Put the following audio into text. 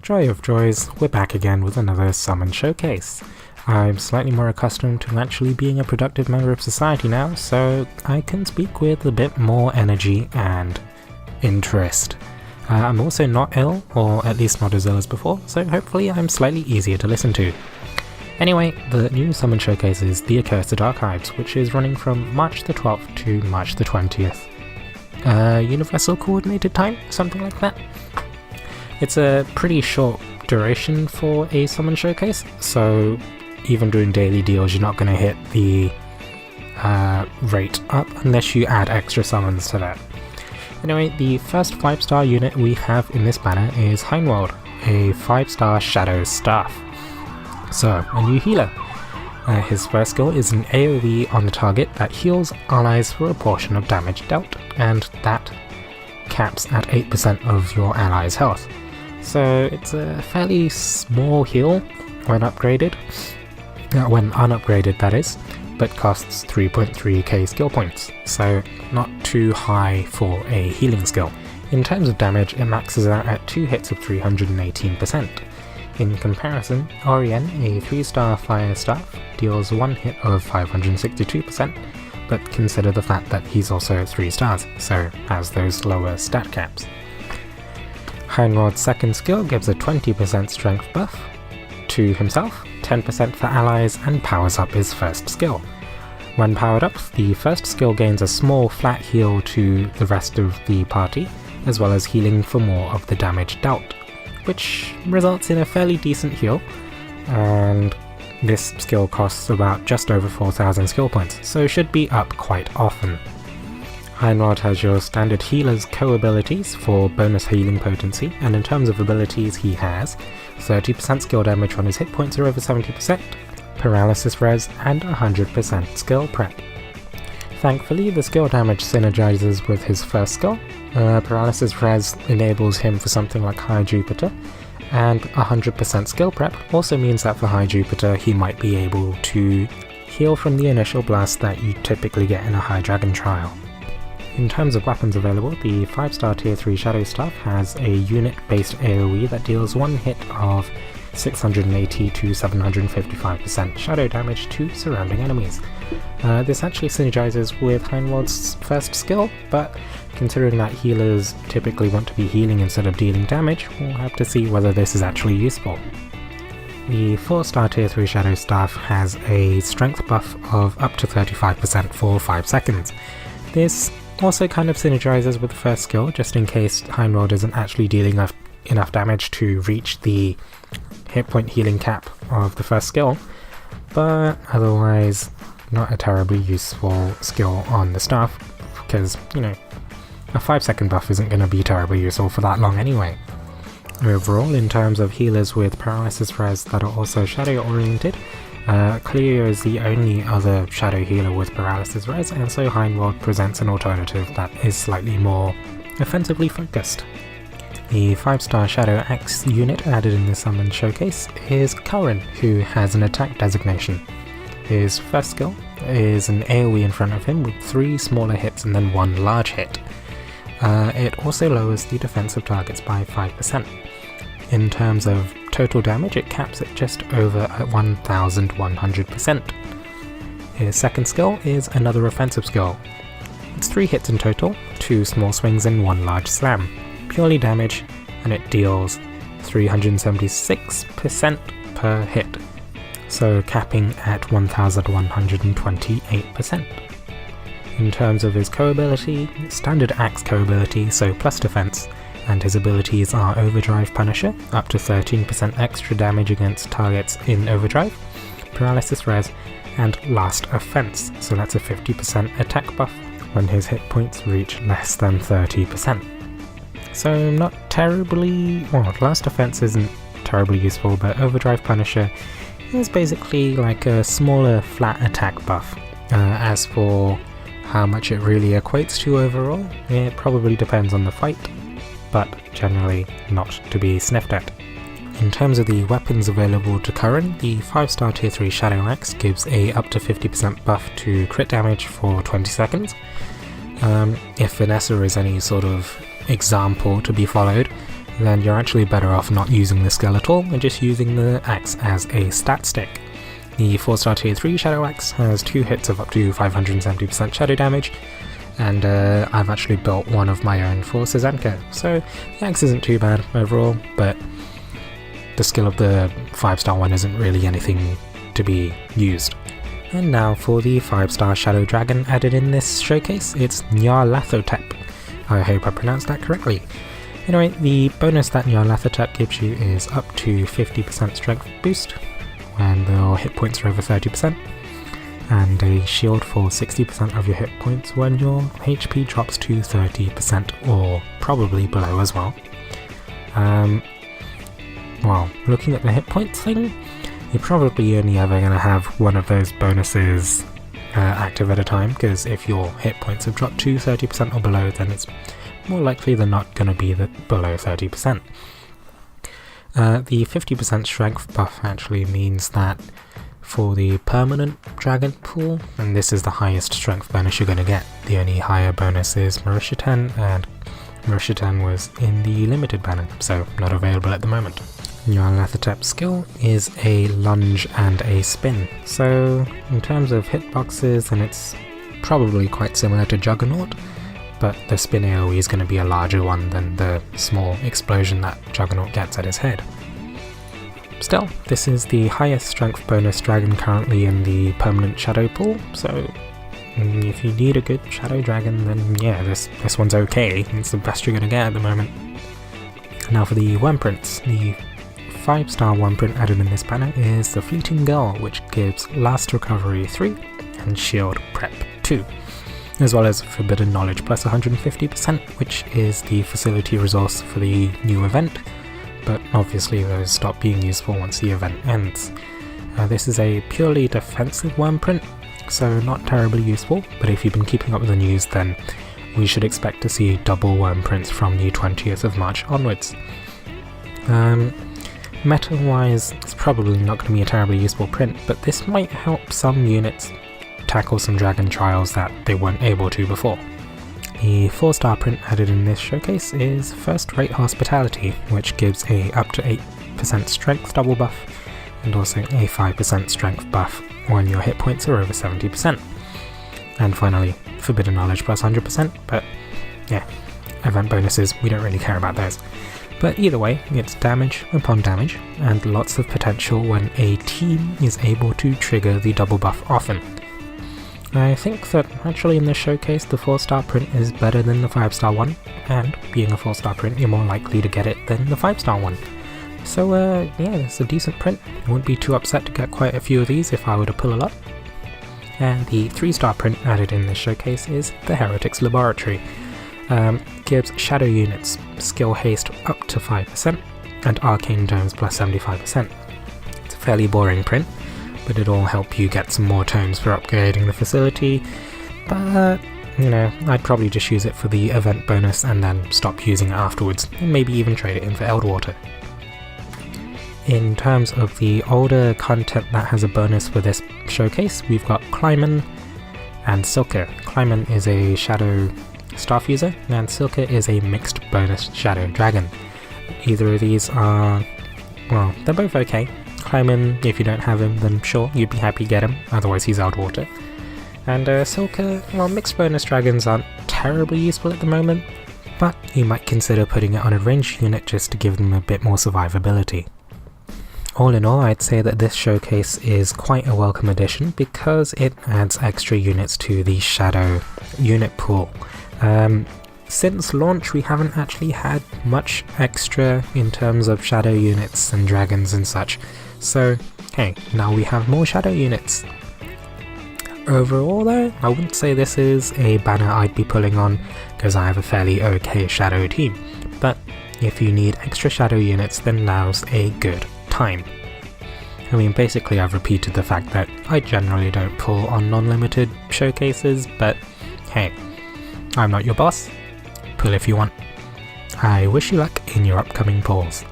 Joy of joys, we're back again with another Summon Showcase. I'm slightly more accustomed to actually being a productive member of society now, so I can speak with a bit more energy and interest. I'm also not ill, or at least not as ill as before, so hopefully I'm slightly easier to listen to. Anyway, the new Summon Showcase is the Accursed Archives, which is running from March the 12th to March the 20th. Universal Coordinated Time? Something like that? It's a pretty short duration for a Summon Showcase, so even doing daily deals you're not going to hit the rate up unless you add extra summons to that. Anyway, the first 5-star unit we have in this banner is Heinwald, a 5-star Shadow Staff. So, a new healer. His first skill is an AoE on the target that heals allies for a portion of damage dealt, and that caps at 8% of your allies' health. So it's a fairly small heal when upgraded, when unupgraded that is, but costs 3.3k skill points, so not too high for a healing skill. In terms of damage, it maxes out at 2 hits of 318%. In comparison, Orion, a 3-star Fire Staff, deals 1 hit of 562%, but consider the fact that he's also 3 stars, so has those lower stat caps. Heinwald's second skill gives a 20% strength buff to himself, 10% for allies, and powers up his first skill. When powered up, the first skill gains a small flat heal to the rest of the party, as well as healing for more of the damage dealt, which results in a fairly decent heal, and this skill costs about just over 4,000 skill points, so should be up quite often. Heinwald has your standard healer's co-abilities for bonus healing potency, and in terms of abilities he has 30% skill damage when his hit points are over 70%, paralysis res, and 100% skill prep. Thankfully, the skill damage synergizes with his first skill. Paralysis res enables him for something like High Jupiter, and 100% skill prep also means that for High Jupiter he might be able to heal from the initial blast that you typically get in a High Dragon trial. In terms of weapons available, the 5-star Tier 3 Shadow Staff has a unit-based AoE that deals 1 hit of 680 to 755% shadow damage to surrounding enemies. This actually synergizes with Heinwald's first skill, but considering that healers typically want to be healing instead of dealing damage, we'll have to see whether this is actually useful. The 4-star Tier 3 Shadow Staff has a strength buff of up to 35% for 5 seconds. This also kind of synergizes with the first skill, just in case Heinwald isn't actually dealing enough damage to reach the hit point healing cap of the first skill, but otherwise not a terribly useful skill on the staff, because, you know, a 5-second buff isn't going to be terribly useful for that long anyway. Overall, in terms of healers with paralysis res that are also shadow oriented, Cleo is the only other shadow healer with paralysis res, and so Heinwald presents an alternative that is slightly more offensively focused. The 5-star Shadow Axe unit added in the Summon Showcase is Curran, who has an attack designation. His first skill is an AoE in front of him with 3 smaller hits and then 1 large hit. It also lowers the defense of targets by 5%. In terms of total damage, it caps at just over 1,100%. His second skill is another offensive skill. It's 3 hits in total, 2 small swings and 1 large slam. Purely damage, and it deals 376% per hit, so capping at 1,128%. In terms of his co-ability, standard axe co-ability, so plus defense, and his abilities are Overdrive Punisher, up to 13% extra damage against targets in Overdrive, Paralysis Res, and Last Offense, so that's a 50% attack buff when his hit points reach less than 30%. So not terribly, well, Last Offense isn't terribly useful, but Overdrive Punisher is basically like a smaller flat attack buff. As for how much it really equates to overall, it probably depends on the fight, but generally not to be sniffed at. In terms of the weapons available to Curran, the 5-star Tier 3 Shadow Axe gives a up to 50% buff to crit damage for 20 seconds. If Vanessa is any sort of example to be followed, then you're actually better off not using the skill at all and just using the axe as a stat stick. The 4-star tier 3 Shadow Axe has 2 hits of up to 570% shadow damage, and I've actually built one of my own for Cygames, so the axe isn't too bad overall, but the skill of the 5-star one isn't really anything to be used. And now for the 5-star Shadow Dragon added in this showcase, it's Nyarlathotep. I hope I pronounced that correctly. Anyway, the bonus that Nyarlathotep gives you is up to 50% strength boost when your hit points are over 30%, and a shield for 60% of your hit points when your HP drops to 30% or probably below as well. Well, looking at the hit points thing, you're probably only ever going to have one of those bonuses active at a time, because if your hit points have dropped to 30% or below, then it's more likely than not going to be below 30%. The 50% strength buff actually means that for the permanent dragon pool, and this is the highest strength bonus you're going to get, the only higher bonus is Marisha 10, and Marisha 10 was in the limited banner, so not available at the moment. Nyarlathotep's skill is a lunge and a spin, so in terms of hitboxes, then it's probably quite similar to Juggernaut, but the spin AoE is going to be a larger one than the small explosion that Juggernaut gets at his head. Still, this is the highest strength bonus dragon currently in the permanent shadow pool, so if you need a good shadow dragon, then yeah, this one's okay. It's the best you're going to get at the moment. Now for the Wyrmprints. The 5-star Wyrmprint added in this banner is the Fleeting Girl, which gives Last Recovery 3 and Shield Prep 2, as well as Forbidden Knowledge plus 150%, which is the facility resource for the new event, but obviously those stop being useful once the event ends. This is a purely defensive Wyrmprint, so not terribly useful, but if you've been keeping up with the news, then we should expect to see double Wyrmprints from the 20th of March onwards. Meta-wise, it's probably not going to be a terribly useful print, but this might help some units tackle some dragon trials that they weren't able to before. The 4-star print added in this showcase is First Rate Hospitality, which gives a up to 8% strength double buff, and also a 5% strength buff when your hit points are over 70%. And finally, Forbidden Knowledge plus 100%, but yeah, event bonuses, we don't really care about those. But either way, it's damage upon damage, and lots of potential when a team is able to trigger the double buff often. I think that actually in this showcase the 4-star print is better than the 5-star one, and being a 4-star print you're more likely to get it than the 5-star one. So yeah, it's a decent print. I wouldn't be too upset to get quite a few of these if I were to pull a lot. And the 3-star print added in this showcase is the Heretic's Laboratory. Gives shadow units skill haste up to 5% and arcane tomes plus 75%. It's a fairly boring print, but it'll help you get some more tomes for upgrading the facility, but you know, I'd probably just use it for the event bonus and then stop using it afterwards, and maybe even trade it in for Eldwater. In terms of the older content that has a bonus for this showcase, we've got Kleiman and Silka. Kleiman is a shadow staff user, and Silka is a mixed bonus shadow dragon. Either of these are, well, they're both okay. Kleiman, if you don't have him, then sure, you'd be happy to get him, otherwise he's Eldwater. And Silka, well, mixed bonus dragons aren't terribly useful at the moment, but you might consider putting it on a ranged unit just to give them a bit more survivability. All in all, I'd say that this showcase is quite a welcome addition because it adds extra units to the shadow unit pool. Since launch we haven't actually had much extra in terms of shadow units and dragons and such, so hey, now we have more shadow units. Overall though, I wouldn't say this is a banner I'd be pulling on because I have a fairly okay shadow team, but if you need extra shadow units then now's a good time. I mean, basically I've repeated the fact that I generally don't pull on non-limited showcases, but hey, I'm not your boss. Pull if you want. I wish you luck in your upcoming pulls.